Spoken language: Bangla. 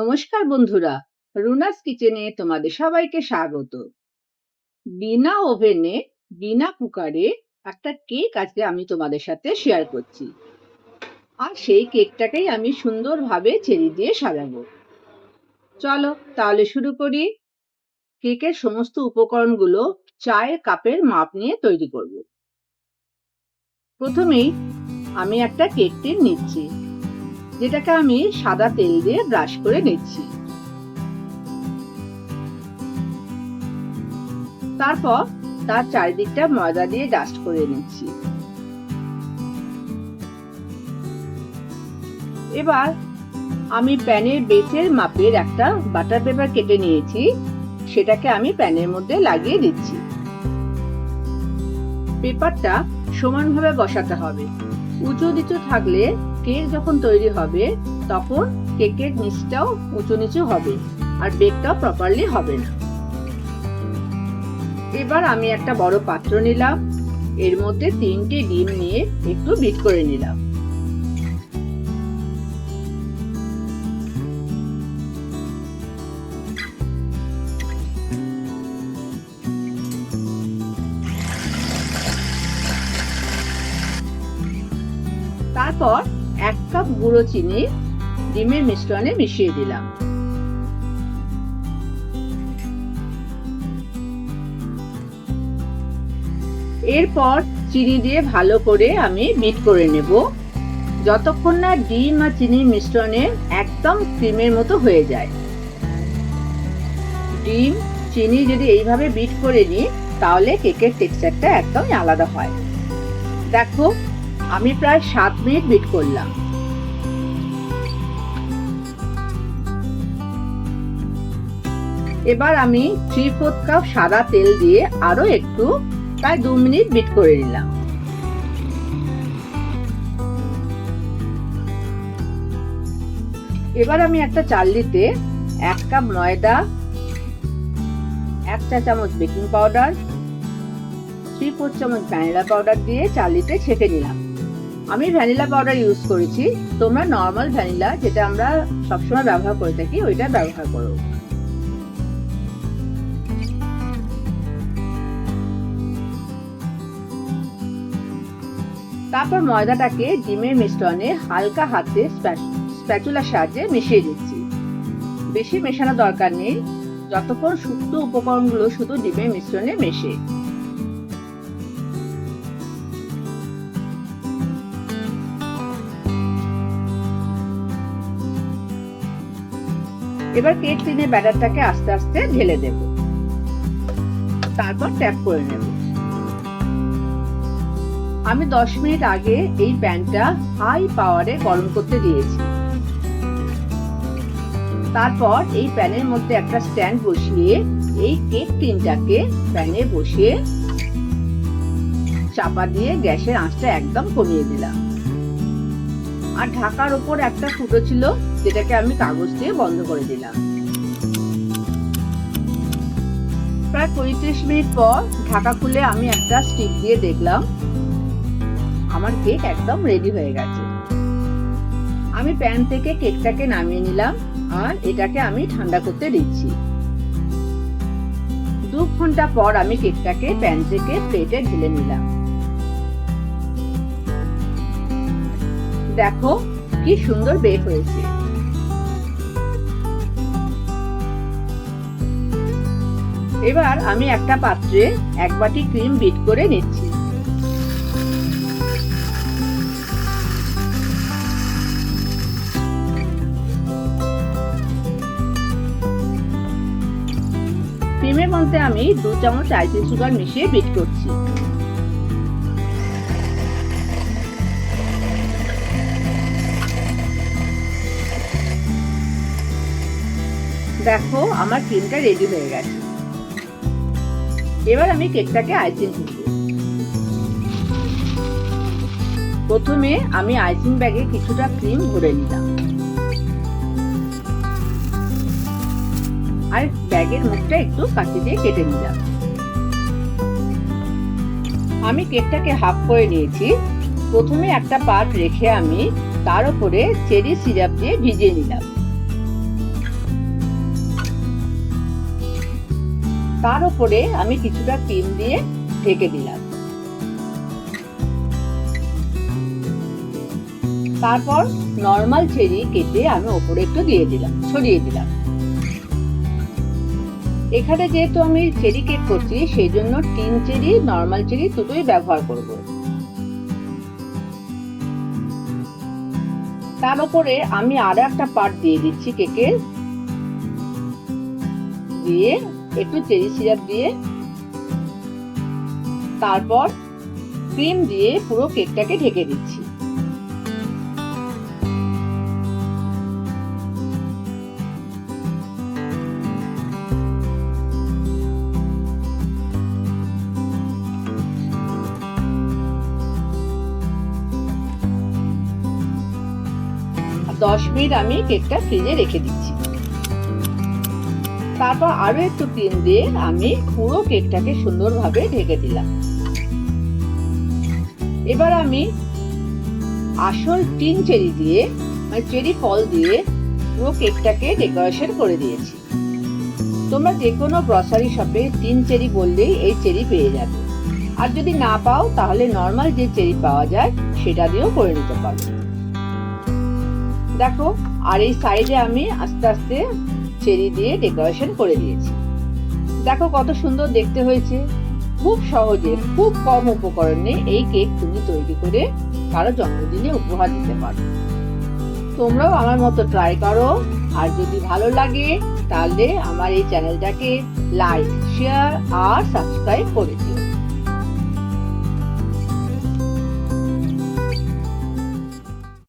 নমস্কার বন্ধুরা, রুনাস কিচেনে তোমাদের সবাইকে স্বাগত। বিনা ওভেনে, বিনা কুকারে একটা কেক আজকে আমি তোমাদের সাথে শেয়ার করছি। আর সেই কেকটাকেই আমি সুন্দরভাবে চেরি দিয়ে সাজাবো। চলো তাহলে শুরু করি। কেকের সমস্ত উপকরণগুলো চায়ের কাপের মাপ নিয়ে তৈরি করব। প্রথমেই আমি একটা কেক টিন নিচ্ছি, যেটাকে আমি সাদা তেল দিয়ে ব্রাশ করে নিচ্ছি। তারপর তার চারিদিকটা ময়দা দিয়ে ডাস্ট করে নিচ্ছি। এবার আমি প্যানের বেসের মাপের একটা বাটার পেপার কেটে নিয়েছি, সেটাকে আমি প্যানের মধ্যে লাগিয়ে দিচ্ছি। পেপারটা সমানভাবে বসাতে হবে। উঁচু নিচু থাকলে কেক যখন তৈরি হবে তখন কেকের নিচটাও উঁচু নিচু হবে আর বেকটাও প্রপারলি হবে না। এবার আমি একটা বড় পাত্র নিলাম, এর মধ্যে 3টে ডিম নিয়ে একটু বিট করে নিলাম। তারপর 1 কাপ গুঁড়ো চিনি ডিমের মিশ্রণে মিশিয়ে দিলাম। এরপর চিনি দিয়ে ভালো করে আমি বিট করে নেব, যতক্ষণ না ডিম আর চিনির মিশ্রণে একদম ক্রিমের মতো হয়ে যায়। ডিম চিনি যদি এইভাবে বিট করে নিই তাহলে কেকের টেক্সচারটা একদম আলাদা হয়। দেখো আমি প্রায় 7 মিনিট বিট করলাম। এবার আমি 3/4 কাপ সাদা তেল দিয়ে আরো একটু প্রায় 2 মিনিট বিট করে নিলাম। এবার আমি একটা চালনিতে 1 কাপ ময়দা, 1 চা চামচ বেকিং পাউডার, 3/4 চামচ ভ্যানিলা পাউডার দিয়ে চালনিতে ছেঁকে নিলাম। আমি ভ্যানিলা পাউডার ইউজ করেছি, তোমরা নর্মাল ভ্যানিলা যেটা আমরা সবসময় ব্যবহার করে থাকি ওইটা ব্যবহার করো। তারপর ময়দাটাকে ডিমের মিশ্রণে হালকা হাতে স্প্যাচুলার সাহায্যে মিশিয়ে দিচ্ছি। বেশি মেশানো দরকার নেই, যতক্ষণ শুকনো উপকরণগুলো শুধু ডিমের মিশ্রণে মেশে। এবার কেক টিনের ব্যাটারটাকে আস্তে আস্তে ঢেলে দেব, তারপর ট্যাপ করে নেব। আমি 10 মিনিট আগে এই প্যানটা হাই পাওয়ারে গরম করতে দিয়েছি। তারপর এই প্যানের মধ্যে একটা স্ট্যান্ড বসিয়ে এই কেক টিনটাকে প্যানে বসিয়ে চাপা দিয়ে গ্যাসের আঁচটা একদম কমিয়ে দিলাম। আর ঢাকার উপর একটা ফুটো ছিল, যেটাকে আমি কাগজ দিয়ে বন্ধ করে দিলাম। প্রায় 35 মিনিট পর ঢাকা খুলে আমি একটা স্টিক দিয়ে দেখলাম আমার কেক একদম রেডি হয়ে গেছে। আমি প্যান থেকে কেকটাকে নামিয়ে নিলাম আর এটাকে আমি ঠান্ডা করতে দিচ্ছি। 2 ঘন্টা পর আমি কেকটাকে প্যান থেকে প্লেটে ঢেলে নিলাম। দেখো কি সুন্দর বেক হয়েছে। এবার আমি একটা পাত্রে 1 বাটি ক্রিম বিট করে নিচ্ছি। ক্রিমের মধ্যে আমি 2 চামচ আইসিং সুগার মিশিয়ে বিট করছি। দেখো আমার ক্রিমটা রেডি হয়ে গেছে। এবার আমি কেকটাকে আইসিং করব। প্রথমে আমি আইসিং ব্যাগে কিছুটা ক্রিম ভরে নিলাম আর ব্যাগের মুখটা একটু কাঁচি দিয়ে কেটে নিলাম। আমি কেকটাকে হাফ করে নিয়েছি। প্রথমে একটা পার্ট রেখে আমি তার উপরে চেরি সিরাপ দিয়ে ভিজিয়ে নিলাম। তার উপরে আমি কিছুটা ক্রিম দিয়ে ঢেকে দিলাম। তারপর নরমাল চেরি কেটে আমি ওপরে একটু দিয়ে দিলাম, ছড়িয়ে দিলাম। এখানে যেহেতু আমি চেরি কেক করছি সেই জন্য টিন চেরি, নরমাল চেরি দুটোই ব্যবহার করব। তার উপরে আমি আরো একটা পার্ট দিয়ে দিচ্ছি কেকের, দিয়ে একটু চেরি সিরাপ দিয়ে তারপর ক্রিম দিয়ে পুরো কেকটাকে ঢেকে দিচ্ছি। আর 10 মিনিট আমি কেকটা ফ্রিজে রেখে দিচ্ছি। তারপর আরো একটু ক্রিম দিয়ে আমি পুরো কেকটাকে সুন্দরভাবে ঢেকে দিলাম। এবার আমি আসল টিন চেরি দিয়ে, মানে চেরি ফল দিয়ে পুরো কেকটাকে ডেকোরেশন করে দিয়েছি। তোমরা যে কোনো গ্রসারি শপে টিন চেরি বললেই এই চেরি পেয়ে যাবে। আর যদি না পাও তাহলে নরমাল যে চেরি পাওয়া যায় সেটা দিয়েও করে নিতে পারো। দেখো, আর এই সাইডে আমি আস্তে আস্তে চেরি দিয়ে ডেকোরেশন করে দিয়েছি। দেখো কত সুন্দর দেখতে হয়েছে। খুব সহজে, খুব কম উপকরণে এই কেক তুমি তৈরি করে কারো জন্মদিনে উপহার দিতে পারো। তোমরাও আমার মতো ট্রাই করো। আর যদি ভালো লাগে তাহলে আমার এই চ্যানেলটাকে লাইক, শেয়ার আর সাবস্ক্রাইব করে দিও।